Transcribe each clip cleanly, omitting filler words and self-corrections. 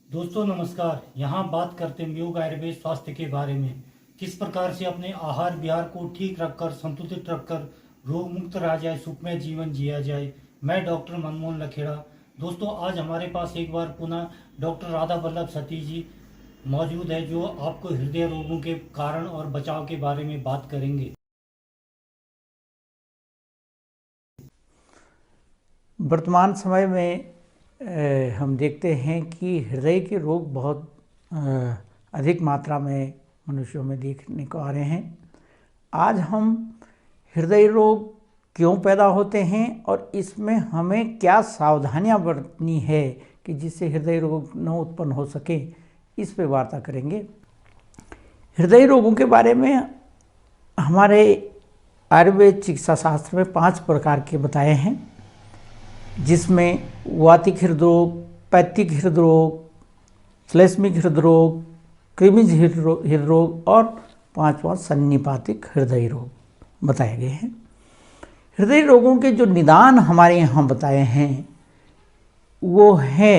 दोस्तों नमस्कार। यहाँ बात करते हैं योग आयुर्वेद स्वास्थ्य के बारे में। किस प्रकार से अपने आहार विहार को ठीक रखकर संतुलित रखकर रोग मुक्त रहा जाए, सुखमय जीवन जिया जाए। मैं डॉक्टर मनमोहन लखेड़ा। दोस्तों आज हमारे पास एक बार पुनः डॉक्टर राधा वल्लभ सती जी मौजूद है, जो आपको हृदय रोगों के कारण और बचाव के बारे में बात करेंगे। वर्तमान समय में हम देखते हैं कि हृदय के रोग बहुत अधिक मात्रा में मनुष्यों में देखने को आ रहे हैं। आज हम हृदय रोग क्यों पैदा होते हैं और इसमें हमें क्या सावधानियां बरतनी है कि जिससे हृदय रोग न उत्पन्न हो सके, इस पे वार्ता करेंगे। हृदय रोगों के बारे में हमारे आयुर्वेद चिकित्सा शास्त्र में 5 प्रकार के बताए हैं, जिसमें वातिक हृदय रोग, पैत्तिक हृदय रोग, श्लेष्मिक हृदय रोग, कृमिज हृदय रोग और 5वां सन्निपातिक हृदय रोग बताए गए हैं। हृदय रोगों के जो निदान हमारे यहाँ बताए हैं वो है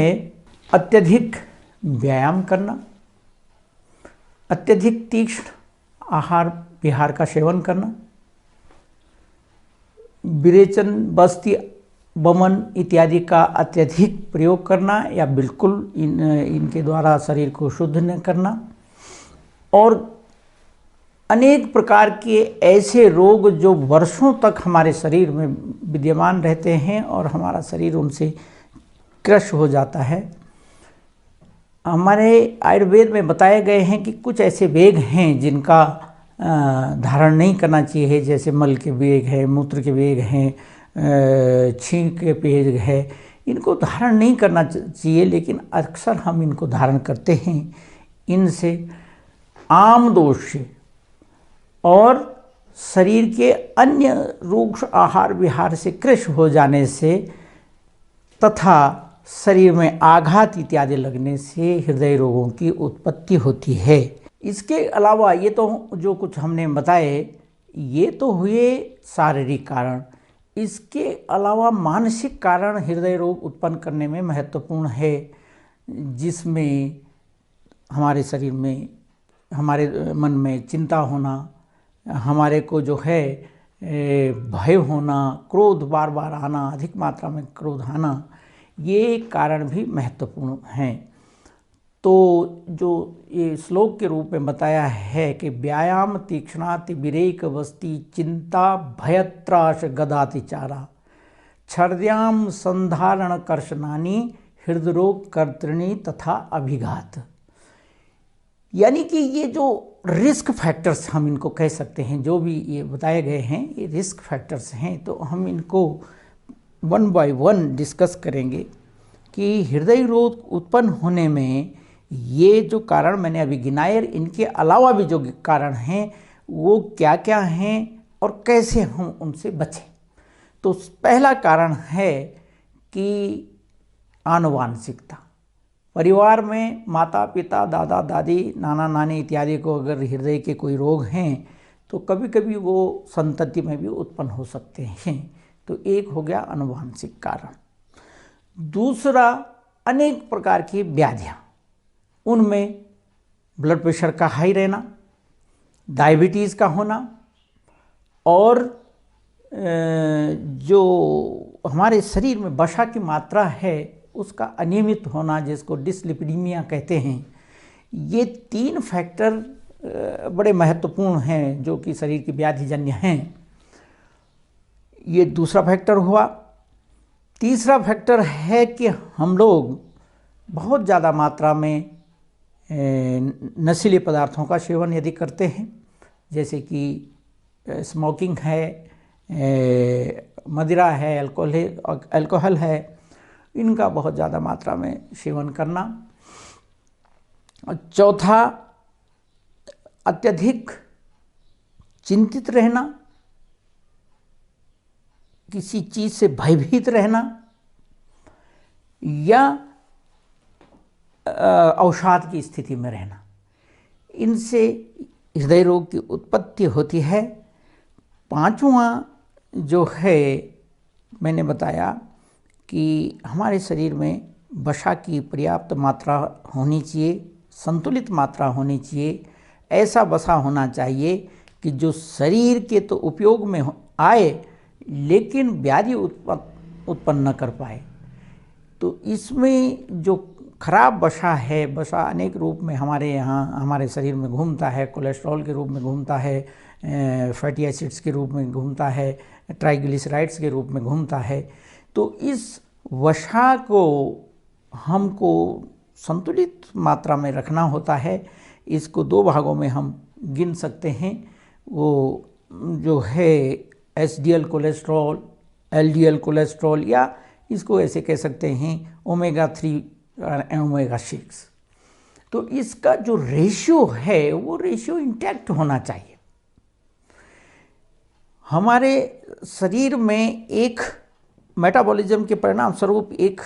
अत्यधिक व्यायाम करना, अत्यधिक तीक्ष्ण आहार विहार का सेवन करना, विरेचन, बस्ती, वमन इत्यादि का अत्यधिक प्रयोग करना या बिल्कुल इनके द्वारा शरीर को शुद्ध न करना, और अनेक प्रकार के ऐसे रोग जो वर्षों तक हमारे शरीर में विद्यमान रहते हैं और हमारा शरीर उनसे क्रश हो जाता है। हमारे आयुर्वेद में बताए गए हैं कि कुछ ऐसे वेग हैं जिनका धारण नहीं करना चाहिए, जैसे मल के वेग है, मूत्र के वेग हैं, छींक के वेग है। इनको धारण नहीं करना चाहिए, लेकिन अक्सर हम इनको धारण करते हैं। इनसे आम दोष से और शरीर के अन्य रूक्ष आहार विहार से कृश हो जाने से तथा शरीर में आघात इत्यादि लगने से हृदय रोगों की उत्पत्ति होती है। इसके अलावा ये तो जो कुछ हमने बताए ये तो हुए शारीरिक कारण। इसके अलावा मानसिक कारण हृदय रोग उत्पन्न करने में महत्वपूर्ण है, जिसमें हमारे शरीर में, हमारे मन में चिंता होना, हमारे को जो है भय होना, क्रोध बार बार आना, अधिक मात्रा में क्रोध आना, ये कारण भी महत्वपूर्ण हैं। तो जो ये श्लोक के रूप में बताया है कि व्यायाम तीक्ष्णाति विरेक वस्ति चिंता भयत्राश गदातिचारा छर्द्याम संधारण कर्षणानी हृदरोग कर्तृणी तथा अभिघात। यानी कि ये जो रिस्क फैक्टर्स हम इनको कह सकते हैं, जो भी ये बताए गए हैं ये रिस्क फैक्टर्स हैं। तो हम इनको वन बाय वन डिस्कस करेंगे कि हृदय रोग उत्पन्न होने में ये जो कारण मैंने अभी गिनाए, इनके अलावा भी जो कारण हैं वो क्या क्या हैं और कैसे हम उनसे बचें। तो पहला कारण है कि आनुवांशिकता। परिवार में माता पिता, दादा दादी, नाना नानी इत्यादि को अगर हृदय के कोई रोग हैं तो कभी कभी वो संतति में भी उत्पन्न हो सकते हैं। तो एक हो गया आनुवांशिक कारण। दूसरा, अनेक प्रकार की व्याधियाँ, उनमें ब्लड प्रेशर का हाई रहना, डायबिटीज़ का होना, और जो हमारे शरीर में वसा की मात्रा है उसका अनियमित होना, जिसको डिसलिपिडीमिया कहते हैं। ये 3 फैक्टर बड़े महत्वपूर्ण हैं जो कि शरीर की व्याधिजन्य हैं। ये दूसरा फैक्टर हुआ। तीसरा फैक्टर है कि हम लोग बहुत ज़्यादा मात्रा में नशीले पदार्थों का सेवन यदि करते हैं, जैसे कि स्मोकिंग है, मदिरा है, अल्कोहल है, इनका बहुत ज़्यादा मात्रा में सेवन करना। चौथा, अत्यधिक चिंतित रहना, किसी चीज़ से भयभीत रहना या अवसाद की स्थिति में रहना, इनसे हृदय रोग की उत्पत्ति होती है। 5वां जो है मैंने बताया कि हमारे शरीर में वसा की पर्याप्त मात्रा होनी चाहिए, संतुलित मात्रा होनी चाहिए। ऐसा वसा होना चाहिए कि जो शरीर के तो उपयोग में आए लेकिन व्याधि उत्पन्न न कर पाए। तो इसमें जो खराब वसा है, वसा अनेक रूप में हमारे यहाँ हमारे शरीर में घूमता है। कोलेस्ट्रॉल के रूप में घूमता है, फैटी एसिड्स के रूप में घूमता है, ट्राइग्लिसराइड्स के रूप में घूमता है। तो इस वसा को हमको संतुलित मात्रा में रखना होता है। इसको दो भागों में हम गिन सकते हैं। वो जो है एचडीएल कोलेस्ट्रॉल, एलडीएल कोलेस्ट्रॉल, या इसको ऐसे कह सकते हैं ओमेगा 3 और ओमेगा 6। तो इसका जो रेशियो है वो रेशियो इंटैक्ट होना चाहिए। हमारे शरीर में एक मेटाबॉलिज्म के परिणाम स्वरूप एक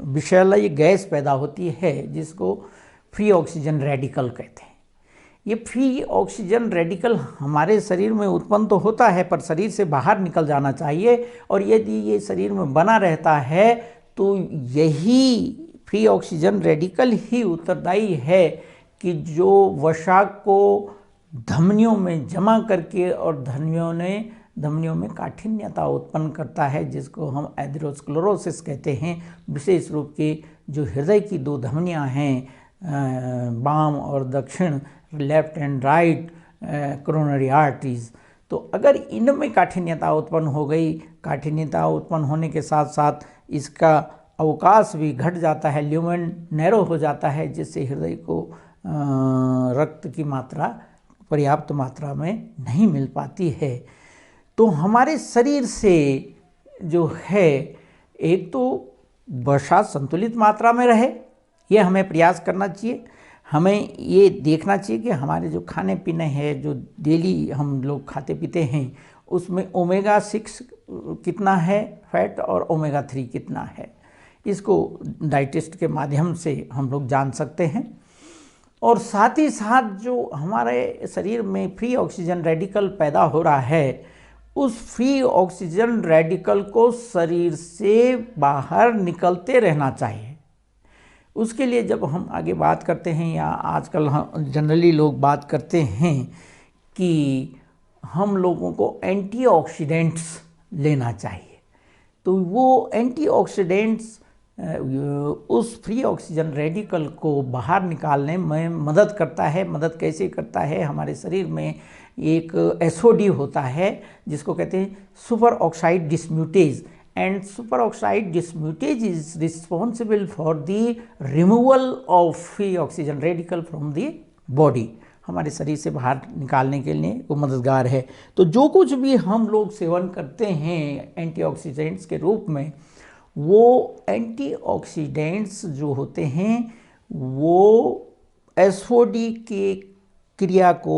विषैला गैस पैदा होती है जिसको फ्री ऑक्सीजन रेडिकल कहते हैं। ये फ्री ऑक्सीजन रेडिकल हमारे शरीर में उत्पन्न तो होता है पर शरीर से बाहर निकल जाना चाहिए, और यदि ये शरीर में बना रहता है तो यही फ्री ऑक्सीजन रेडिकल ही उत्तरदायी है कि जो वसा को धमनियों में जमा करके और धमनियों में काठिन्यता उत्पन्न करता है, जिसको हम एथेरोस्क्लेरोसिस कहते हैं। विशेष रूप के जो हृदय की दो धमनियां हैं, बाम और दक्षिण, left and right coronary arteries, तो अगर इनमें काठिन्यता उत्पन्न हो गई, काठिन्यता उत्पन्न होने के साथ साथ इसका अवकाश भी घट जाता है, ल्यूमेन नैरो हो जाता है, जिससे हृदय को रक्त की मात्रा पर्याप्त मात्रा में नहीं मिल पाती है। तो हमारे शरीर से जो है एक तो वसा संतुलित मात्रा में रहे, ये हमें प्रयास करना चाहिए। हमें ये देखना चाहिए कि हमारे जो खाने पीने हैं, जो डेली हम लोग खाते पीते हैं, उसमें ओमेगा 6 कितना है फैट और ओमेगा 3 कितना है, इसको डाइटिस्ट के माध्यम से हम लोग जान सकते हैं। और साथ ही साथ जो हमारे शरीर में फ्री ऑक्सीजन रेडिकल पैदा हो रहा है, उस फ्री ऑक्सीजन रेडिकल को शरीर से बाहर निकलते रहना चाहिए। उसके लिए जब हम आगे बात करते हैं, या आजकल हम जनरली लोग बात करते हैं कि हम लोगों को एंटीऑक्सीडेंट्स लेना चाहिए, तो वो एंटीऑक्सीडेंट्स उस फ्री ऑक्सीजन रेडिकल को बाहर निकालने में मदद करता है। मदद कैसे करता है? हमारे शरीर में एक एसओडी होता है जिसको कहते हैं super oxide dismutase, and super oxide dismutase is responsible for the removal of free oxygen radical from the body. हमारे शरीर से बाहर निकालने के लिए वो मददगार है। तो जो कुछ भी हम लोग सेवन करते हैं एंटीऑक्सीडेंट्स के रूप में, वो एंटीऑक्सीडेंट्स जो होते हैं वो एसओडी के क्रिया को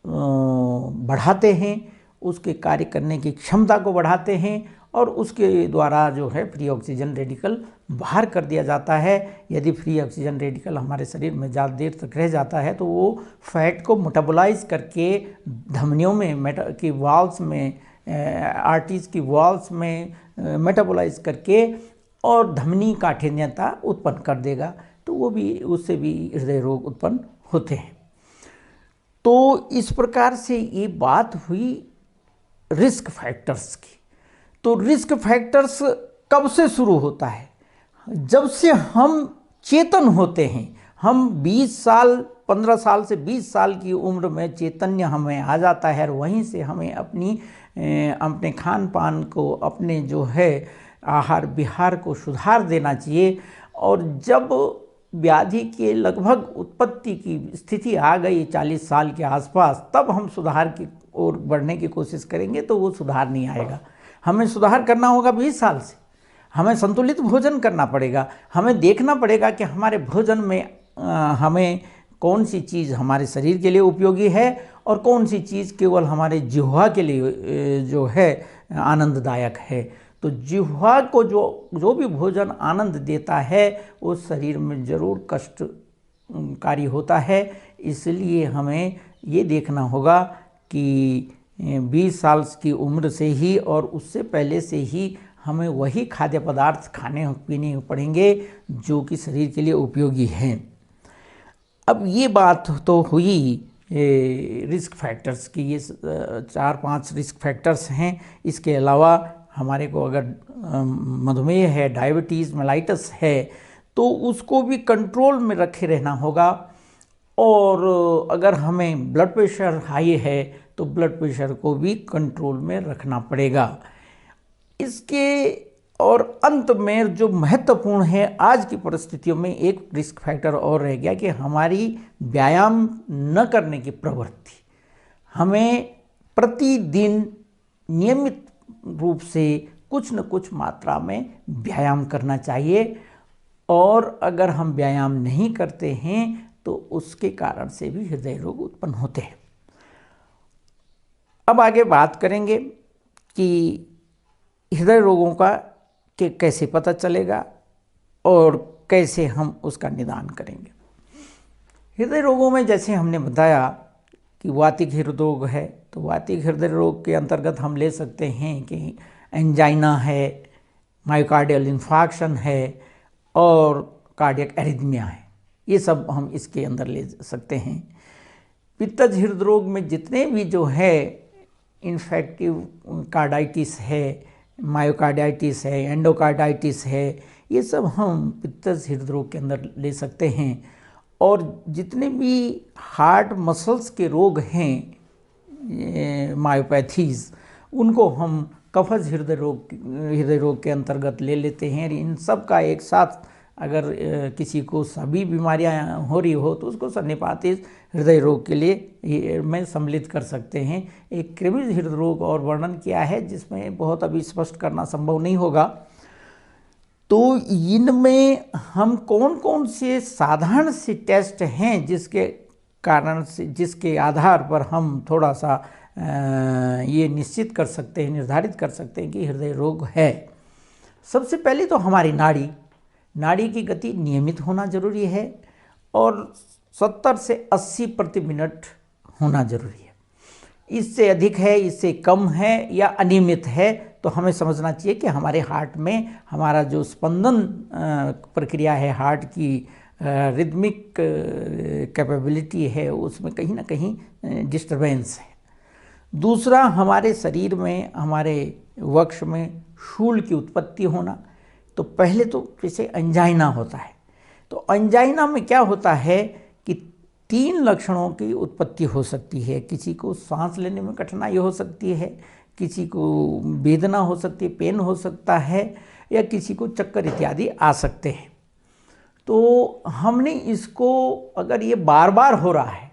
बढ़ाते हैं, उसके कार्य करने की क्षमता को बढ़ाते हैं, और उसके द्वारा जो है फ्री ऑक्सीजन रेडिकल बाहर कर दिया जाता है। यदि फ्री ऑक्सीजन रेडिकल हमारे शरीर में ज़्यादा देर तक रह जाता है तो वो फैट को मेटाबोलाइज करके धमनियों में की वॉल्स में, आर्टरीज की वॉल्स में मेटाबोलाइज करके और धमनी काठिन्यता उत्पन्न कर देगा, तो वो भी, उससे भी हृदय रोग उत्पन्न होते हैं। तो इस प्रकार से ये बात हुई रिस्क फैक्टर्स की। तो रिस्क फैक्टर्स कब से शुरू होता है? जब से हम चेतन होते हैं। हम 20 साल 15 साल से 20 साल की उम्र में चैतन्य हमें आ जाता है, और वहीं से हमें अपने खान पान को, अपने जो है आहार विहार को सुधार देना चाहिए। और जब व्याधि के लगभग उत्पत्ति की स्थिति आ गई 40 साल के आसपास, तब हम सुधार की ओर बढ़ने की कोशिश करेंगे तो वो सुधार नहीं आएगा। हमें सुधार करना होगा 20 साल से। हमें संतुलित भोजन करना पड़ेगा। हमें देखना पड़ेगा कि हमारे भोजन में हमें कौन सी चीज़ हमारे शरीर के लिए उपयोगी है और कौन सी चीज़ केवल हमारे जिह्वा के लिए जो है आनंददायक है। तो जिह्वा को जो भी भोजन आनंद देता है वो शरीर में ज़रूर कष्टकारी होता है। इसलिए हमें ये देखना होगा कि 20 साल की उम्र से ही और उससे पहले से ही हमें वही खाद्य पदार्थ खाने पीने पड़ेंगे जो कि शरीर के लिए उपयोगी हैं। अब ये बात तो हुई रिस्क फैक्टर्स की, ये 4-5 रिस्क फैक्टर्स हैं। इसके अलावा हमारे को अगर मधुमेह है, डायबिटीज़ मेलाइटस है, तो उसको भी कंट्रोल में रखे रहना होगा। और अगर हमें ब्लड प्रेशर हाई है तो ब्लड प्रेशर को भी कंट्रोल में रखना पड़ेगा। इसके और अंत में जो महत्वपूर्ण है आज की परिस्थितियों में, एक रिस्क फैक्टर और रह गया कि हमारी व्यायाम न करने की प्रवृत्ति। हमें प्रतिदिन नियमित रूप से कुछ न कुछ मात्रा में व्यायाम करना चाहिए, और अगर हम व्यायाम नहीं करते हैं तो उसके कारण से भी हृदय रोग उत्पन्न होते हैं। अब आगे बात करेंगे कि हृदय रोगों का कि कैसे पता चलेगा और कैसे हम उसका निदान करेंगे। हृदय रोगों में जैसे हमने बताया कि वातिक हृदय रोग है, तो वातिक हृदय रोग के अंतर्गत हम ले सकते हैं कि एंजाइना है, मायोकार्डियल इन्फार्क्शन है और कार्डियक एरिथमिया है। ये सब हम इसके अंदर ले सकते हैं। पित्तज हृदय रोग में जितने भी जो है इन्फेक्टिव कार्डाइटिस है, मायोकार्डाइटिस है, एंडोकार्डाइटिस है, ये सब हम पित्तज हृदय रोग के अंदर ले सकते हैं। और जितने भी हार्ट मसल्स के रोग हैं, मायोपैथीज़, उनको हम कफज हृदय रोग के अंतर्गत ले लेते हैं। इन सब का एक साथ अगर किसी को सभी बीमारियां हो रही हो तो उसको सन्निपातिक हृदय रोग के लिए में सम्मिलित कर सकते हैं। एक क्रेविज हृदय रोग और वर्णन किया है जिसमें बहुत अभी स्पष्ट करना संभव नहीं होगा। तो इनमें हम कौन कौन से साधारण से टेस्ट हैं जिसके कारण से, जिसके आधार पर हम थोड़ा सा ये निश्चित कर सकते हैं, निर्धारित कर सकते हैं कि हृदय रोग है। सबसे पहले तो हमारी नाड़ी की गति नियमित होना जरूरी है और 70 से 80 प्रति मिनट होना जरूरी है। इससे अधिक है, इससे कम है या अनियमित है तो हमें समझना चाहिए कि हमारे हार्ट में हमारा जो स्पंदन प्रक्रिया है, हार्ट की रिदमिक कैपेबिलिटी है, उसमें कहीं ना कहीं डिस्टरबेंस है। दूसरा, हमारे शरीर में, हमारे वक्ष में शूल की उत्पत्ति होना। तो पहले तो जैसे एंजाइना होता है, तो एंजाइना में क्या होता है कि 3 लक्षणों की उत्पत्ति हो सकती है। किसी को सांस लेने में कठिनाई हो सकती है, किसी को वेदना हो सकती है, पेन हो सकता है, या किसी को चक्कर इत्यादि आ सकते हैं। तो हमने इसको, अगर ये बार बार हो रहा है,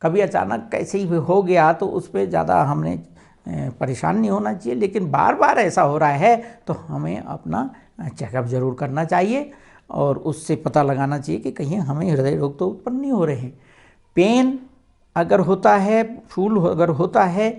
कभी अचानक कैसे ही हो गया तो उस पर ज़्यादा हमने परेशान नहीं होना चाहिए, लेकिन बार बार ऐसा हो रहा है तो हमें अपना चेकअप जरूर करना चाहिए और उससे पता लगाना चाहिए कि कहीं हमें हृदय रोग तो उत्पन्न नहीं हो रहे हैं। पेन अगर होता है, शूल अगर होता है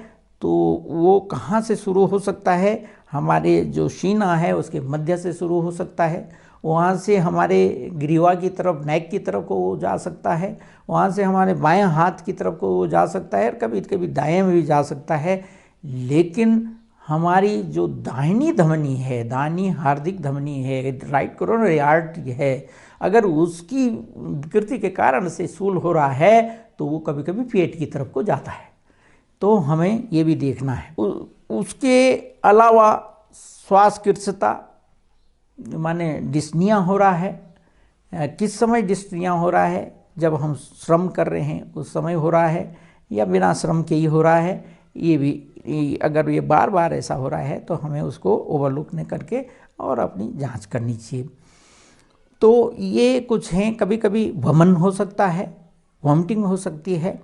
तो वो कहाँ से शुरू हो सकता है? हमारे जो शीना है उसके मध्य से शुरू हो सकता है, वहाँ से हमारे ग्रीवा की तरफ, नेक की तरफ को वो जा सकता है, वहाँ से हमारे बाएं हाथ की तरफ को वो जा सकता है और कभी कभी दाएं में भी जा सकता है। लेकिन हमारी जो दाहिनी धमनी है, दाहिनी हार्दिक धमनी है, राइट कोरोनरी आर्टरी है, अगर उसकी विकृति के कारण से शूल हो रहा है तो वो कभी कभी पेट की तरफ को जाता है, तो हमें ये भी देखना है। उसके अलावा श्वासकृशता माने डिस्निया हो रहा है, किस समय डिस्निया हो रहा है? जब हम श्रम कर रहे हैं उस समय हो रहा है या बिना श्रम के ही हो रहा है? ये भी, अगर ये बार बार ऐसा हो रहा है तो हमें उसको ओवरलुक नहीं करके और अपनी जांच करनी चाहिए। तो ये कुछ हैं। कभी कभी वमन हो सकता है, वॉमिटिंग हो सकती है,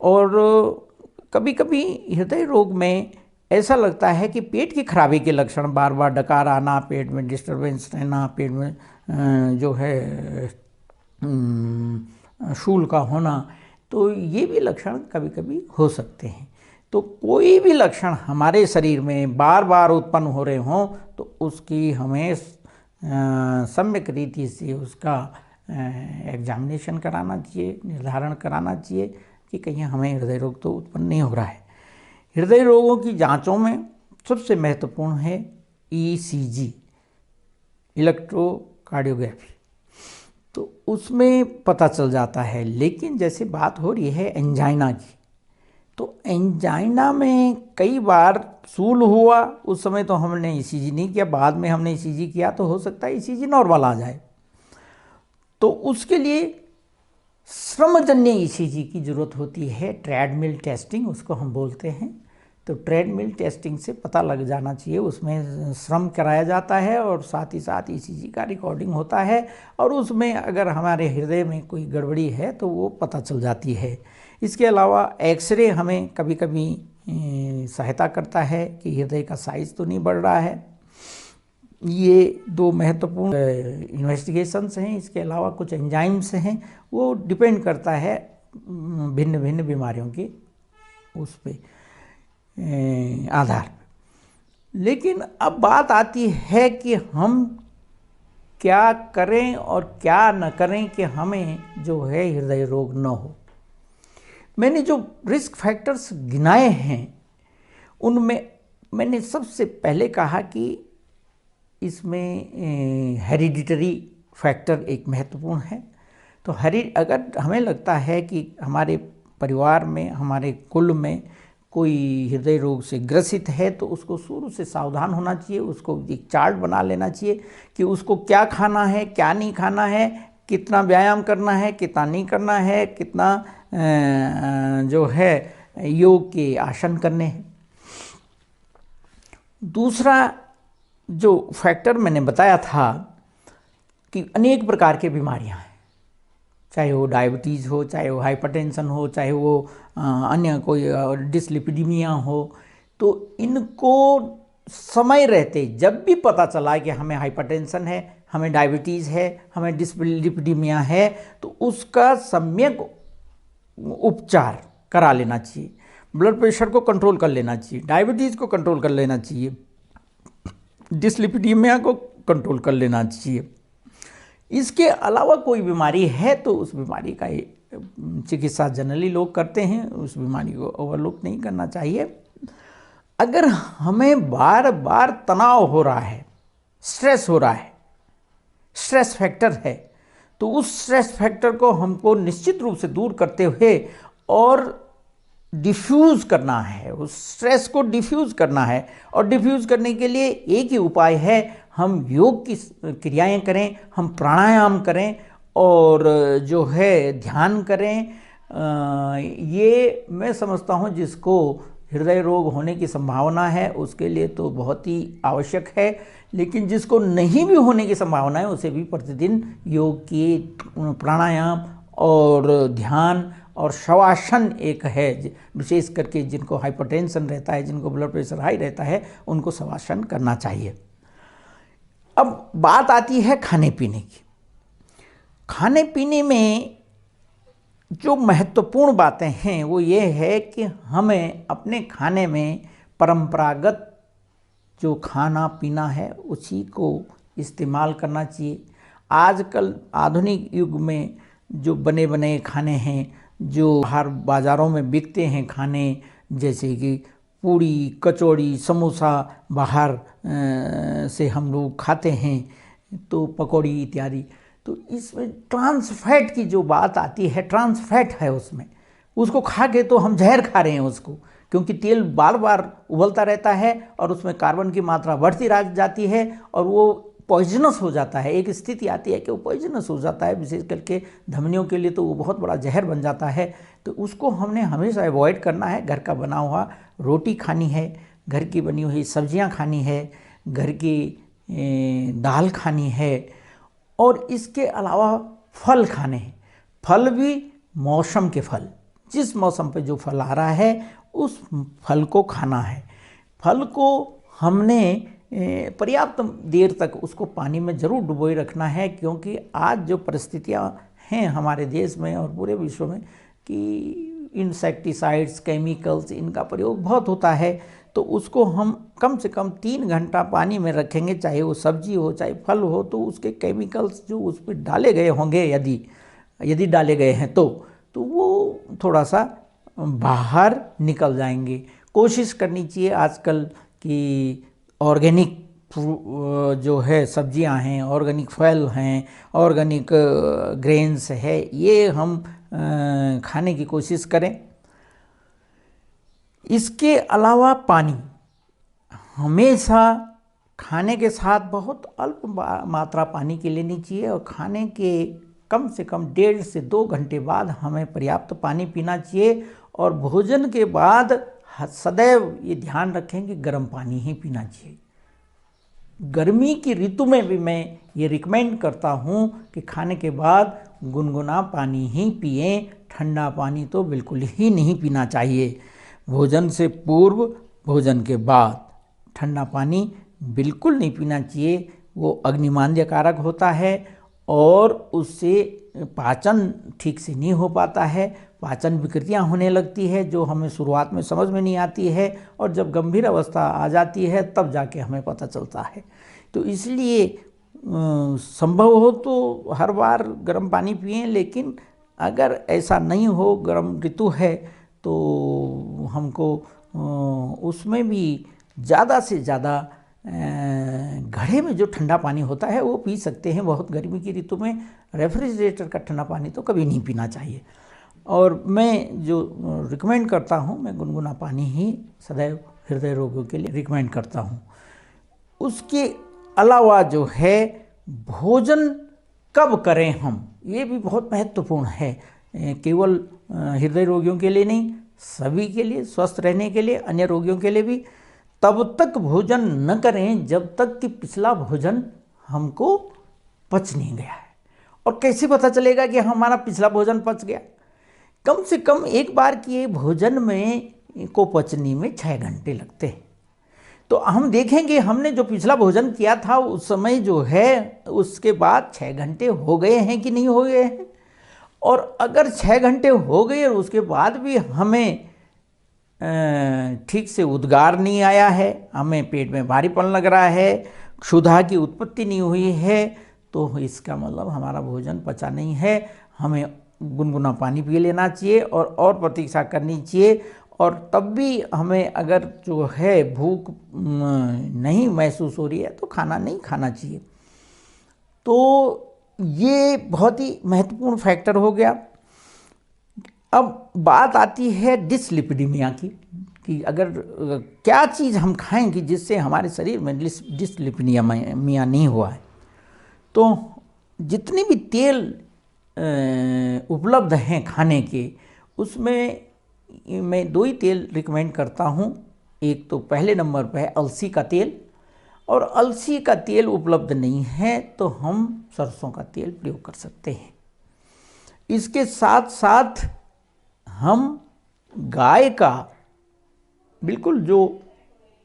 और कभी कभी हृदय रोग में ऐसा लगता है कि पेट की खराबी के लक्षण, बार बार डकार आना, पेट में डिस्टर्बेंस रहना, पेट में जो है शूल का होना, तो ये भी लक्षण कभी कभी हो सकते हैं। तो कोई भी लक्षण हमारे शरीर में बार बार उत्पन्न हो रहे हों तो उसकी हमें सम्यक रीति से उसका एग्जामिनेशन कराना चाहिए, निर्धारण कराना चाहिए कि कहीं हमें हृदय रोग तो उत्पन्न नहीं हो रहा है। हृदय रोगों की जांचों में सबसे महत्वपूर्ण है ECG, इलेक्ट्रोकार्डियोग्राफी, तो उसमें पता चल जाता है। लेकिन जैसे बात हो रही है एंजाइना की, तो एंजाइना में कई बार सूल हुआ, उस समय तो हमने ECG नहीं किया, बाद में हमने ECG किया, तो हो सकता है ECG नॉर्मल आ जाए। तो उसके लिए श्रमजन्य ECG की ज़रूरत होती है, ट्रेडमिल टेस्टिंग उसको हम बोलते हैं। तो ट्रेडमिल टेस्टिंग से पता लग जाना चाहिए, उसमें श्रम कराया जाता है और साथ ही साथ ECG का रिकॉर्डिंग होता है, और उसमें अगर हमारे हृदय में कोई गड़बड़ी है तो वो पता चल जाती है। इसके अलावा एक्सरे हमें कभी कभी सहायता करता है कि हृदय का साइज़ तो नहीं बढ़ रहा है। ये दो महत्वपूर्ण इन्वेस्टिगेशंस हैं। इसके अलावा कुछ एंजाइम्स हैं, वो डिपेंड करता है भिन्न भिन्न बीमारियों के उस पे आधार पे। लेकिन अब बात आती है कि हम क्या करें और क्या न करें कि हमें जो है हृदय रोग न हो। मैंने जो रिस्क फैक्टर्स गिनाए हैं उनमें मैंने सबसे पहले कहा कि इसमें हेरिडिटरी फैक्टर एक महत्वपूर्ण है। तो अगर हमें लगता है कि हमारे परिवार में, हमारे कुल में कोई हृदय रोग से ग्रसित है, तो उसको शुरू से सावधान होना चाहिए। उसको एक चार्ट बना लेना चाहिए कि उसको क्या खाना है, क्या नहीं खाना है, कितना व्यायाम करना है, कितना नहीं करना है, कितना जो है योग के आसन करने हैं। दूसरा जो फैक्टर मैंने बताया था कि अनेक प्रकार की बीमारियां हैं, चाहे वो डायबिटीज़ हो, चाहे वो हाइपरटेंशन हो, चाहे वो अन्य कोई डिसलिपिडीमिया हो, तो इनको समय रहते जब भी पता चला कि हमें हाइपरटेंशन है, हमें डायबिटीज़ है, हमें डिसलिपिडीमिया है, तो उसका सम्यक उपचार करा लेना चाहिए। ब्लड प्रेशर को कंट्रोल कर लेना चाहिए, डायबिटीज़ को कंट्रोल कर लेना चाहिए, डिसलिपिडीमिया को कंट्रोल कर लेना चाहिए। इसके अलावा कोई बीमारी है तो उस बीमारी का चिकित्सा जनरली लोग करते हैं, उस बीमारी को ओवरलुक नहीं करना चाहिए। अगर हमें बार बार तनाव हो रहा है, स्ट्रेस हो रहा है, स्ट्रेस फैक्टर है, तो उस स्ट्रेस फैक्टर को हमको निश्चित रूप से दूर करते हुए और डिफ्यूज़ करना है, उस स्ट्रेस को डिफ्यूज़ करना है। और डिफ्यूज़ करने के लिए एक ही उपाय है, हम योग की क्रियाएं करें, हम प्राणायाम करें और जो है ध्यान करें। ये मैं समझता हूँ जिसको हृदय रोग होने की संभावना है उसके लिए तो बहुत ही आवश्यक है, लेकिन जिसको नहीं भी होने की संभावना है उसे भी प्रतिदिन योग की, प्राणायाम और ध्यान और शवासन एक है, विशेष करके जिनको हाइपरटेंशन रहता है, जिनको ब्लड प्रेशर हाई रहता है, उनको शवासन करना चाहिए। अब बात आती है खाने पीने की। खाने पीने में जो महत्वपूर्ण बातें हैं वो ये है कि हमें अपने खाने में परंपरागत जो खाना पीना है उसी को इस्तेमाल करना चाहिए। आजकल आधुनिक युग में जो बने बने खाने हैं, जो हर बाज़ारों में बिकते हैं खाने, जैसे कि पूड़ी, कचौड़ी, समोसा बाहर से हम लोग खाते हैं, तो पकौड़ी इत्यादि, तो इसमें ट्रांस फैट की जो बात आती है, ट्रांस फैट है उसमें, उसको खा के तो हम जहर खा रहे हैं उसको, क्योंकि तेल बार बार उबलता रहता है और उसमें कार्बन की मात्रा बढ़ती जाती है और वो पॉइजनस हो जाता है। एक स्थिति आती है कि वो पॉइजनस हो जाता है, विशेष करके धमनियों के लिए तो वो बहुत बड़ा जहर बन जाता है। तो उसको हमने हमेशा अवॉइड करना है। घर का बना हुआ रोटी खानी है, घर की बनी हुई सब्जियां खानी है, घर की दाल खानी है, और इसके अलावा फल खाने हैं। फल भी मौसम के फल, जिस मौसम पे जो फल आ रहा है उस फल को खाना है। फल को हमने पर्याप्त देर तक उसको पानी में ज़रूर डुबोए रखना है, क्योंकि आज जो परिस्थितियां हैं हमारे देश में और पूरे विश्व में कि इंसेक्टिसाइड्स, केमिकल्स, इनका प्रयोग बहुत होता है, तो उसको हम कम से कम 3 घंटा पानी में रखेंगे, चाहे वो सब्जी हो चाहे फल हो, तो उसके केमिकल्स जो उस पर डाले गए होंगे, यदि डाले गए हैं तो वो थोड़ा सा बाहर निकल जाएंगे। कोशिश करनी चाहिए आजकल कि ऑर्गेनिक जो है सब्जियां हैं, ऑर्गेनिक फल हैं, ऑर्गेनिक ग्रेन्स है, ये हम खाने की कोशिश करें। इसके अलावा पानी हमेशा खाने के साथ बहुत अल्प मात्रा पानी की लेनी चाहिए और खाने के कम से कम 1.5 से 2 घंटे बाद हमें पर्याप्त पानी पीना चाहिए। और भोजन के बाद सदैव ये ध्यान रखें कि गर्म पानी ही पीना चाहिए। गर्मी की ऋतु में भी मैं ये रिकमेंड करता हूँ कि खाने के बाद गुनगुना पानी ही पिएं, ठंडा पानी तो बिल्कुल ही नहीं पीना चाहिए। भोजन से पूर्व, भोजन के बाद ठंडा पानी बिल्कुल नहीं पीना चाहिए। वो अग्निमांद्य कारक होता है और उससे पाचन ठीक से नहीं हो पाता है, पाचन विकृतियां होने लगती है जो हमें शुरुआत में समझ में नहीं आती है और जब गंभीर अवस्था आ जाती है तब जाके हमें पता चलता है। तो इसलिए संभव हो तो हर बार गर्म पानी पिएं, लेकिन अगर ऐसा नहीं हो, गर्म ऋतु है, तो हमको उसमें भी ज़्यादा से ज़्यादा घड़े में जो ठंडा पानी होता है वो पी सकते हैं। बहुत गर्मी की ऋतु में रेफ्रिजरेटर का ठंडा पानी तो कभी नहीं पीना चाहिए। और मैं जो रिकमेंड करता हूँ, मैं गुनगुना पानी ही सदैव हृदय रोगियों के लिए रिकमेंड करता हूँ। उसके अलावा जो है भोजन कब करें हम, ये भी बहुत महत्वपूर्ण है। केवल हृदय रोगियों के लिए नहीं, सभी के लिए, स्वस्थ रहने के लिए, अन्य रोगियों के लिए भी तब तक भोजन न करें जब तक कि पिछला भोजन हमको पच नहीं गया है। और कैसे पता चलेगा कि हमारा पिछला भोजन पच गया? कम से कम एक बार किए भोजन में को पचने में 6 घंटे लगते हैं। तो हम देखेंगे हमने जो पिछला भोजन किया था उस समय जो है उसके बाद 6 घंटे हो गए हैं कि नहीं हो गए हैं। और अगर 6 घंटे हो गए और उसके बाद भी हमें ठीक से उद्गार नहीं आया है, हमें पेट में भारीपन लग रहा है, क्षुधा की उत्पत्ति नहीं हुई है, तो इसका मतलब हमारा भोजन पचा नहीं है। हमें गुनगुना पानी पी लेना चाहिए और प्रतीक्षा करनी चाहिए। और तब भी हमें अगर जो है भूख नहीं महसूस हो रही है तो खाना नहीं खाना चाहिए। तो ये बहुत ही महत्वपूर्ण फैक्टर हो गया। अब बात आती है डिसलिपिडीमिया की, कि अगर क्या चीज़ हम खाएं कि जिससे हमारे शरीर में डिसलिपिडीमिया नहीं हुआ है। तो जितने भी तेल उपलब्ध हैं खाने के, उसमें मैं 2 ही तेल रिकमेंड करता हूँ। एक तो पहले नंबर पर है अलसी का तेल, और अलसी का तेल उपलब्ध नहीं है तो हम सरसों का तेल प्रयोग कर सकते हैं। इसके साथ साथ हम गाय का बिल्कुल जो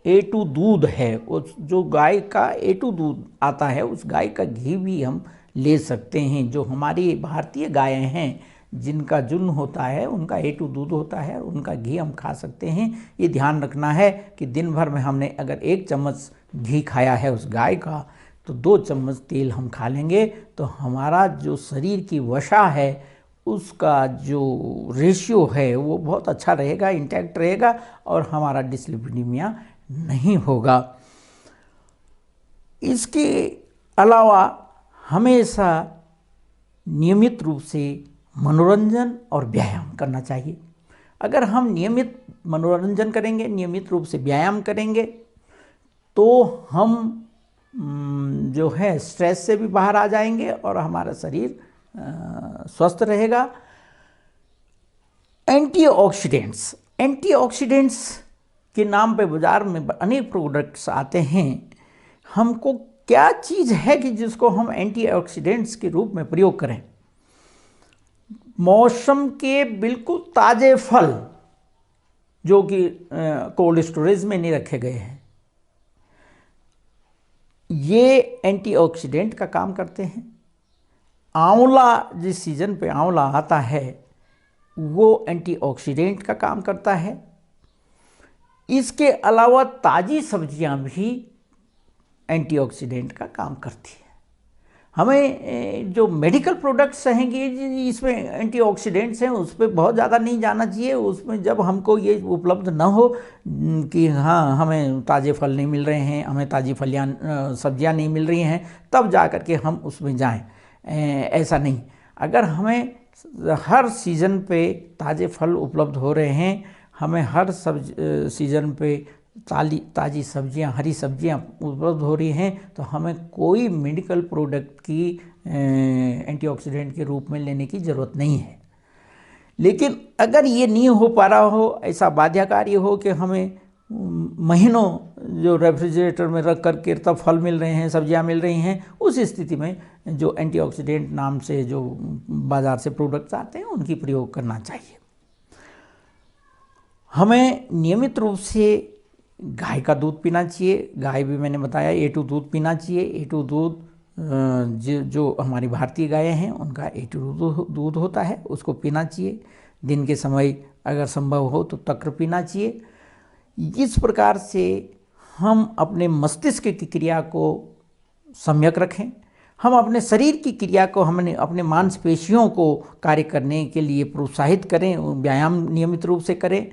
A2 दूध है, उस जो गाय का A2 दूध आता है उस गाय का घी भी हम ले सकते हैं। जो हमारी भारतीय गायें हैं जिनका जुन्न होता है उनका A2 दूध होता है, उनका घी हम खा सकते हैं। ये ध्यान रखना है कि दिन भर में हमने अगर 1 चम्मच घी खाया है उस गाय का, तो 2 चम्मच तेल हम खा लेंगे तो हमारा जो शरीर की वसा है उसका जो रेशियो है वो बहुत अच्छा रहेगा, इंटैक्ट रहेगा और हमारा डिसलिपिडीमिया नहीं होगा। इसके अलावा हमेशा नियमित रूप से मनोरंजन और व्यायाम करना चाहिए। अगर हम नियमित मनोरंजन करेंगे, नियमित रूप से व्यायाम करेंगे, तो हम जो है स्ट्रेस से भी बाहर आ जाएंगे और हमारा शरीर स्वस्थ रहेगा। एंटीऑक्सीडेंट्स के नाम पे बाजार में अनेक प्रोडक्ट्स आते हैं। हमको क्या चीज़ है कि जिसको हम एंटीऑक्सीडेंट्स के रूप में प्रयोग करें? मौसम के बिल्कुल ताज़े फल जो कि कोल्ड स्टोरेज में नहीं रखे गए हैं, ये एंटीऑक्सीडेंट का काम करते हैं। आंवला, जिस सीजन पे आंवला आता है वो एंटीऑक्सीडेंट का काम करता है। इसके अलावा ताज़ी सब्जियां भी एंटीऑक्सीडेंट का काम करती है। हमें जो मेडिकल प्रोडक्ट्स हैं कि इसमें एंटीऑक्सीडेंट्स हैं उस पर बहुत ज़्यादा नहीं जाना चाहिए। उसमें जब हमको ये उपलब्ध न हो कि हाँ हमें ताज़े फल नहीं मिल रहे हैं, हमें ताज़ी फलियाँ सब्जियाँ नहीं मिल रही हैं, तब जा कर के हम उसमें जाएं। ऐसा नहीं, अगर हमें हर सीज़न पे ताज़े फल उपलब्ध हो रहे हैं, हमें हर सीज़न पे ताज़ी सब्जियां, हरी सब्जियां उपलब्ध हो रही हैं, तो हमें कोई मेडिकल प्रोडक्ट की एंटीऑक्सीडेंट के रूप में लेने की ज़रूरत नहीं है। लेकिन अगर ये नहीं हो पा रहा हो, ऐसा बाध्यकारी हो कि हमें महीनों जो रेफ्रिजरेटर में रख करके तब फल मिल रहे हैं, सब्जियां मिल रही हैं, उस स्थिति में जो एंटीऑक्सीडेंट नाम से जो बाज़ार से प्रोडक्ट्स आते हैं उनकी प्रयोग करना चाहिए। हमें नियमित रूप से गाय का दूध पीना चाहिए। गाय भी मैंने बताया A2 दूध पीना चाहिए। A2 दूध जो हमारी भारतीय गायें हैं उनका A2 दूध होता है, उसको पीना चाहिए। दिन के समय अगर संभव हो तो तक्र पीना चाहिए। इस प्रकार से हम अपने मस्तिष्क की क्रिया को सम्यक रखें, हम अपने शरीर की क्रिया को, हमने अपने मांसपेशियों को कार्य करने के लिए प्रोत्साहित करें, व्यायाम नियमित रूप से करें।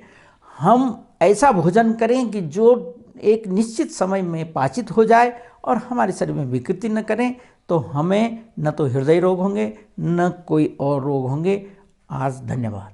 हम ऐसा भोजन करें कि जो एक निश्चित समय में पाचित हो जाए और हमारे शरीर में विकृति न करें, तो हमें न तो हृदय रोग होंगे न कोई और रोग होंगे। आज धन्यवाद।